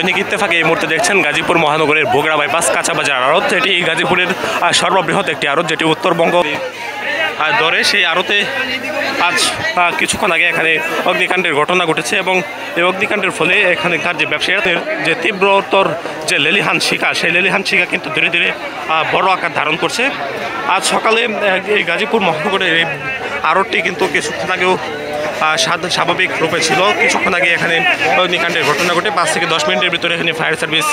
দৈনিক ইত্তেফাকে এই মুহূর্তে দেখছেন গাজীপুর মহানগরের বগুড়া বাইপাস কাঁচা বাজার আড়ত। এটি গাজীপুরের সর্ববৃহৎ একটি আড়ত, যেটি উত্তরবঙ্গ ধরে। সেই আড়তে আজ কিছুক্ষণ আগে এখানে অগ্নিকাণ্ডের ঘটনা ঘটেছে এবং এই অগ্নিকাণ্ডের ফলে এখানকার যে ব্যবসায়ীদের যে তীব্রতর যে লেলিহান শিকা, সেই লেলিহান শিকা কিন্তু ধীরে ধীরে বড় আকার ধারণ করছে। আজ সকালে এই গাজীপুর মহানগরের এই আড়তটি কিন্তু কিছুক্ষণ আগেও স্বাভাবিক রূপে ছিল। কিছুক্ষণ আগে এখানে অগ্নিকাণ্ডের ঘটনা ঘটে 5 থেকে 10 মিনিটের ভিতরে এখানে ফায়ার সার্ভিস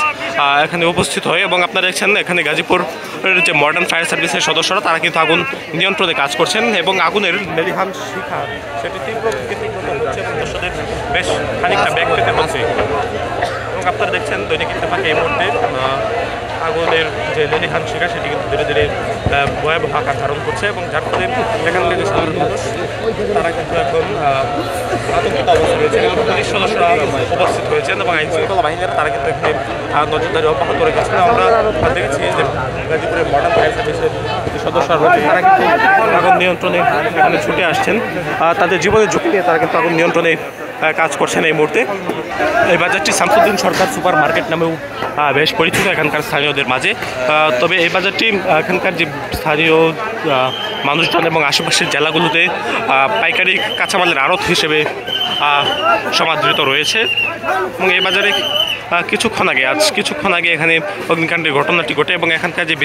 এখানে উপস্থিত হয় এবং আপনারা দেখছেন এখানে গাজীপুরের যে মডার্ন ফায়ার সার্ভিসের সদস্যরা তারা কিন্তু আগুন নিয়ন্ত্রণে কাজ করছেন এবং আগুনের লেলিহান শিখা সেটি তীব্রতা হচ্ছে এবং দর্শকদের বেশ খানিকটা ব্যাগ পেতে হচ্ছে। এবং আপনারা দেখছেন দৈনিক ইত্তেফাকে এই মুহূর্তে আগুনের যে লেলিহান শিখা সেটি কিন্তু ধীরে ধীরে ভয়াবহ আকার ধারণ করছে এবং যার ফলে এখানকার যে সাধারণ মানুষ তারা কিন্তু এখন আতঙ্কিত অবস্থা রয়েছে এবং পুলিশ সদস্যরা উপস্থিত হয়েছেন এবং আইন শৃঙ্খলা বাহিনীরা তারা কিন্তু এখানে নজরদারি অব্যাহত রেখেছেন। আমরা দেখেছি যে গাজীপুরের মডার্ন ফায়ার সার্ভিসের যে সদস্যরা রয়েছে তারা কিন্তু আগুন নিয়ন্ত্রণে এখানে ছুটে আসছেন। তাদের জীবনের ঝুঁকি নিয়ে তারা কিন্তু আগুন নিয়ন্ত্রণে কাজ করছেন এই মুহূর্তে। এই বাজারটি শামসুদ্দিন সরকার সুপার মার্কেট নামেও বেশ পরিচিত এখানকার স্থানীয়দের মাঝে। তবে এই বাজারটি এখানকার যে স্থানীয় মানুষজন এবং আশেপাশের জেলাগুলোতে পাইকারি কাঁচামালের আড়ত হিসেবে সমাদৃত রয়েছে এবং এই বাজারে কিছুক্ষণ আগে এখানে অগ্নিকাণ্ডের ঘটনাটি ঘটে এবং এখানকার যে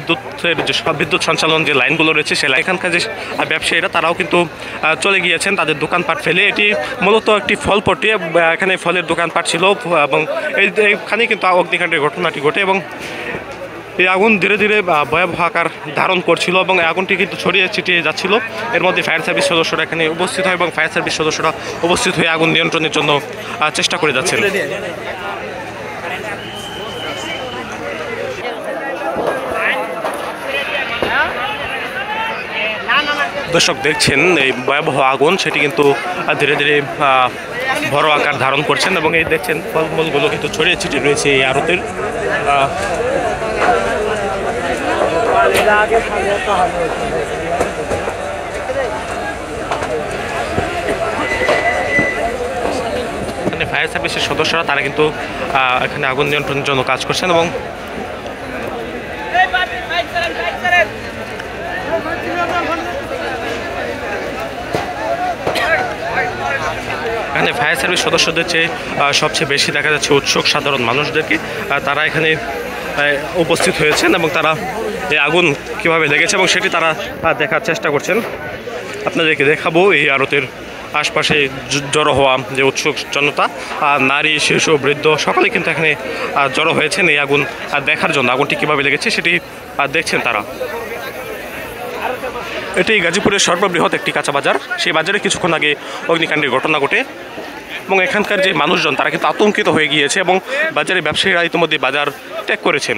বিদ্যুৎ সঞ্চালন যে লাইনগুলো রয়েছে সেই এখানকার যে ব্যবসায়ীরা তারাও কিন্তু চলে গিয়েছেন তাদের দোকানপাট ফেলে। এটি মূলত একটি ফলপট্টি, এখানে ফলের দোকানপাট ছিল এবং এইখানে কিন্তু অগ্নিকাণ্ডের ঘটনাটি ঘটে এবং এই আগুন ধীরে ধীরে ভয়াবহ আকার ধারণ করছিল এবং এই আগুনটি কিন্তু ছড়িয়ে ছিটিয়ে যাচ্ছিল। এর মধ্যে ফায়ার সার্ভিস সদস্যরা এখানে উপস্থিত হয় এবং ফায়ার সার্ভিস সদস্যরা উপস্থিত হয়ে আগুন নিয়ন্ত্রণের জন্য চেষ্টা করে যাচ্ছেন। দর্শক দেখছেন এই ভয়াবহ আগুন সেটি কিন্তু ধীরে ধীরে বড় আকার ধারণ করছেন এবং এই দেখছেন ফলমূলগুলো কিন্তু ছড়িয়ে ছিটিয়ে রয়েছে এই আড়তের। ফায়ার সার্ভিসের সদস্যরা তারা কিন্তু এখানে আগুন নিয়ন্ত্রণের জন্য কাজ করছেন এবং এখানে ফায়ার সার্ভিস সদস্যদের চেয়ে সবচেয়ে বেশি দেখা যাচ্ছে উৎসুক সাধারণ মানুষদেরকে। তারা এখানে উপস্থিত হয়েছেন এবং তারা এই আগুন কীভাবে লেগেছে এবং সেটি তারা দেখার চেষ্টা করছেন। আপনাদেরকে দেখাবো এই আড়তের আশপাশে জড়ো হওয়া যে উৎসুক জনতা, নারী শিশু বৃদ্ধ সকলে কিন্তু এখানে জড়ো হয়েছেন এই আগুন দেখার জন্য। আগুনটি কীভাবে লেগেছে সেটি দেখছেন তারা। এটি গাজীপুরের সর্ববৃহৎ একটি কাঁচা বাজার। সেই বাজারে কিছুক্ষণ আগে অগ্নিকাণ্ডের ঘটনা ঘটে এবং এখানকার যে মানুষজন তারা কিন্তু আতঙ্কিত হয়ে গিয়েছে এবং বাজারে ব্যবসায়ীরা ইতিমধ্যে বাজার ত্যাগ করেছেন।